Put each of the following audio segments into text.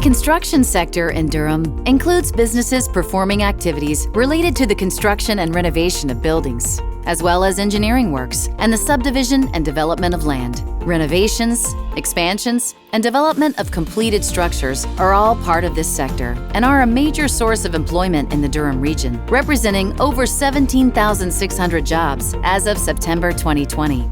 construction sector in Durham includes businesses performing activities related to the construction and renovation of buildings, as well as engineering works and the subdivision and development of land. Renovations, expansions, and development of completed structures are all part of this sector and are a major source of employment in the Durham region, representing over 17,600 jobs as of September 2020.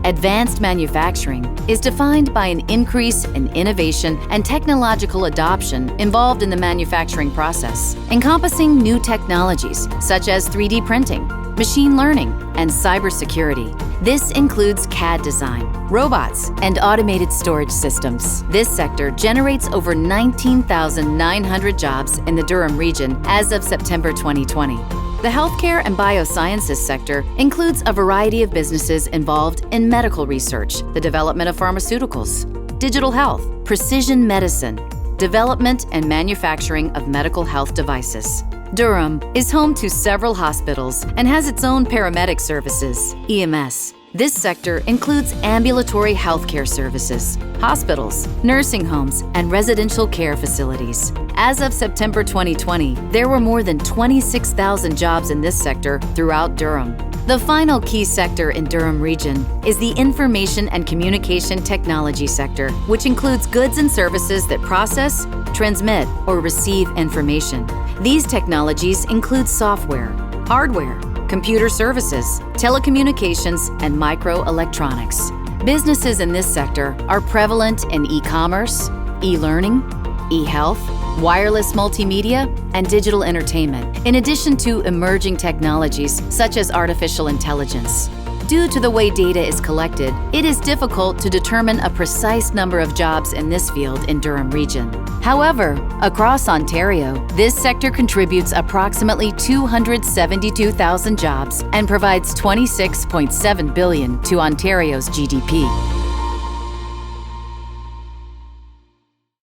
Advanced manufacturing is defined by an increase in innovation and technological adoption involved in the manufacturing process, encompassing new technologies such as 3D printing, machine learning, and cybersecurity. This includes CAD design, robots, and automated storage systems. This sector generates over 19,900 jobs in the Durham region as of September 2020. The healthcare and biosciences sector includes a variety of businesses involved in medical research, the development of pharmaceuticals, digital health, precision medicine, development and manufacturing of medical health devices. Durham is home to several hospitals and has its own paramedic services, EMS. This sector includes ambulatory healthcare services, hospitals, nursing homes, and residential care facilities. As of September 2020, there were more than 26,000 jobs in this sector throughout Durham. The final key sector in Durham region is the information and communication technology sector, which includes goods and services that process, transmit, or receive information. These technologies include software, hardware, computer services, telecommunications, and microelectronics. Businesses in this sector are prevalent in e-commerce, e-learning, e-health, wireless multimedia, and digital entertainment, in addition to emerging technologies such as artificial intelligence. Due to the way data is collected, it is difficult to determine a precise number of jobs in this field in Durham region. However, across Ontario, this sector contributes approximately 272,000 jobs and provides $26.7 billion to Ontario's GDP.